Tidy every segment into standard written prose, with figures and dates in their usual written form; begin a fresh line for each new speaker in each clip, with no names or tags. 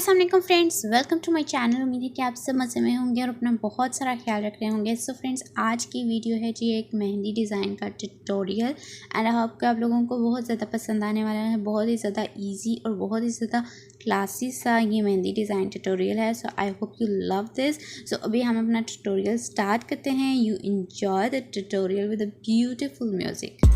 अस्सलाम वालेकुम friends, welcome to my channel. उम्मीद है कि आप सब मज़े में होंगे और अपना बहुत सारा ख्याल रख रहे होंगे। सो फ्रेंड्स, आज की वीडियो है जी एक मेहंदी डिज़ाइन का ट्यूटोरियल एंड आई होप कि आप लोगों को बहुत ज़्यादा पसंद आने वाला है। बहुत ही ज़्यादा इजी और बहुत ही ज़्यादा क्लासी सा ये मेहंदी डिज़ाइन ट्यूटोरियल है। So I hope you love this. So अभी हम अपना ट्यूटोरियल स्टार्ट करते हैं। You enjoy the tutorial with a beautiful music.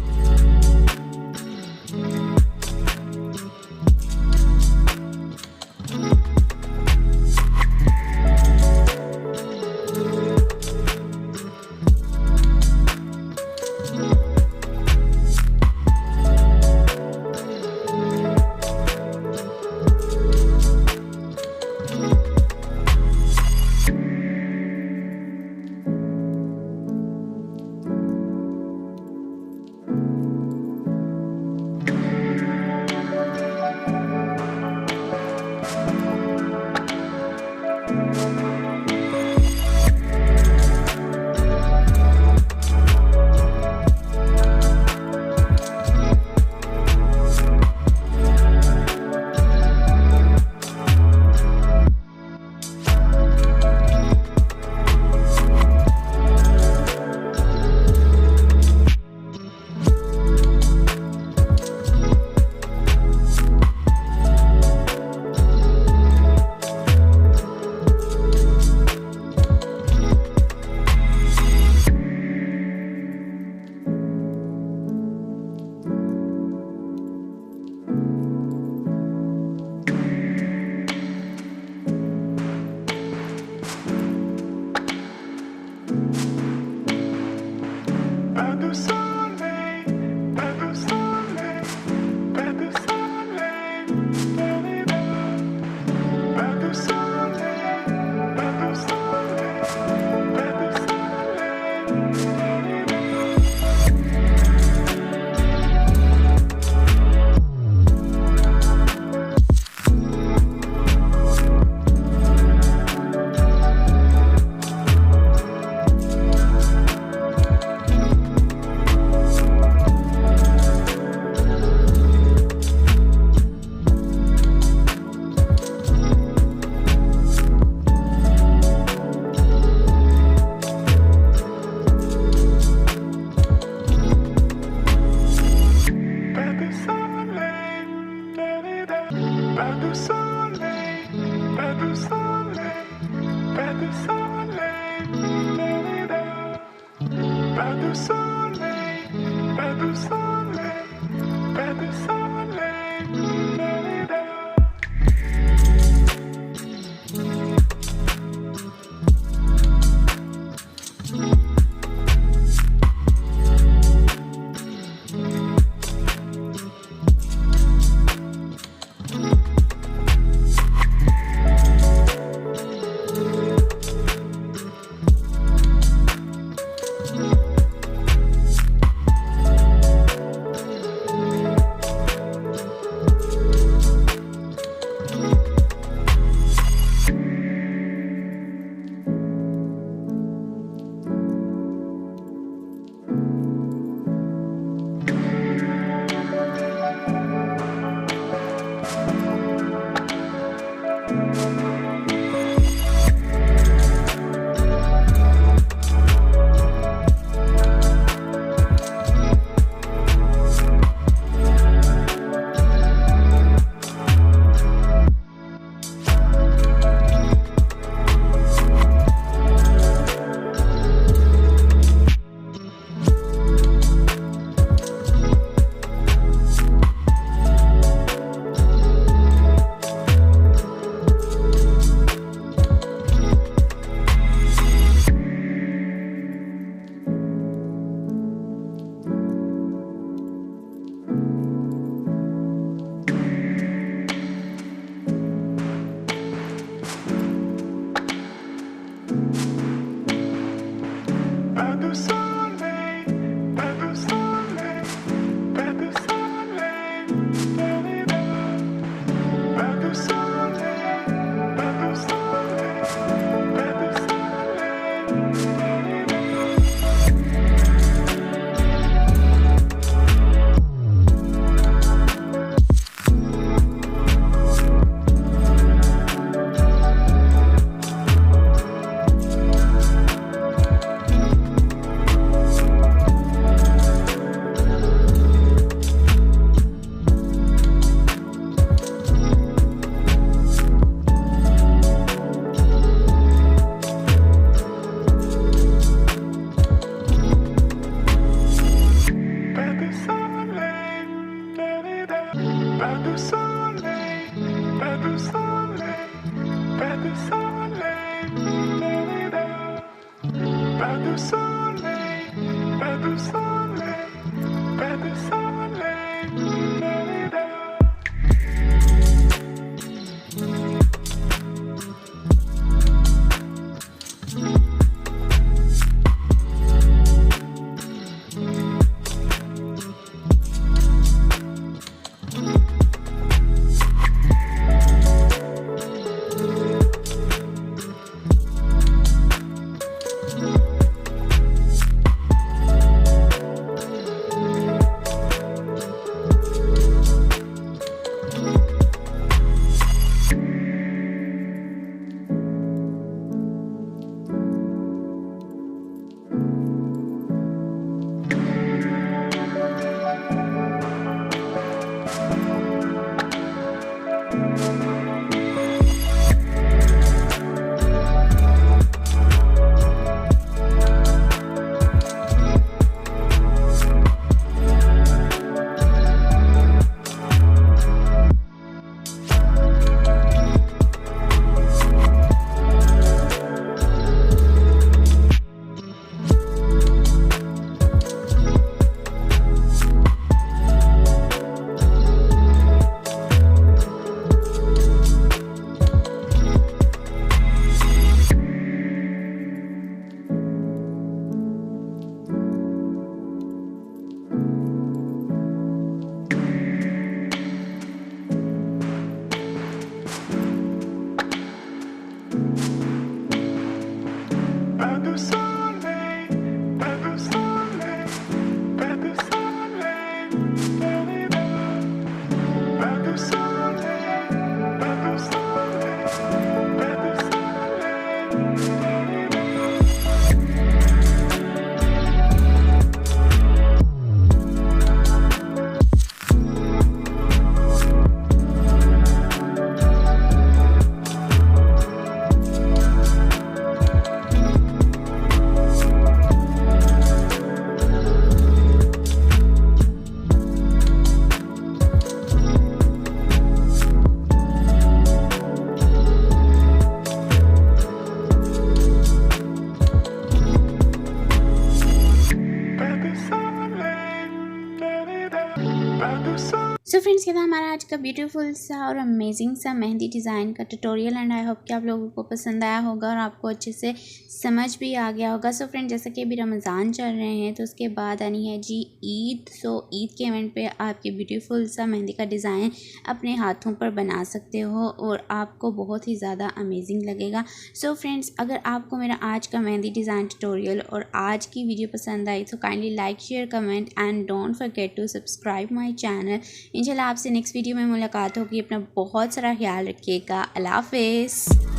So friends, ये था हमारा आज का ब्यूटीफुल सा और अमेजिंग सा मेहंदी डिज़ाइन का ट्यूटोरियल एंड आई होप कि आप लोगों को पसंद आया होगा और आपको अच्छे से समझ भी आ गया होगा। सो फ्रेंड्स, जैसे कि अभी रमज़ान चल रहे हैं तो उसके बाद आनी है जी ईद। सो ईद के इवेंट पे आपकी ब्यूटीफुल सा मेहंदी का डिज़ाइन अपने हाथों पर बना सकते हो और आपको बहुत ही ज़्यादा अमेजिंग लगेगा। सो फ्रेंड्स, अगर आपको मेरा आज का मेहंदी डिज़ाइन ट्यूटोरियल और आज की वीडियो पसंद आई तो kindly like, share, comment and don't forget to subscribe my channel. इंशाल्लाह आपसे नेक्स्ट वीडियो में मुलाकात होगी। अपना बहुत सारा ख्याल रखिएगा। अल्लाह हाफ़िज़।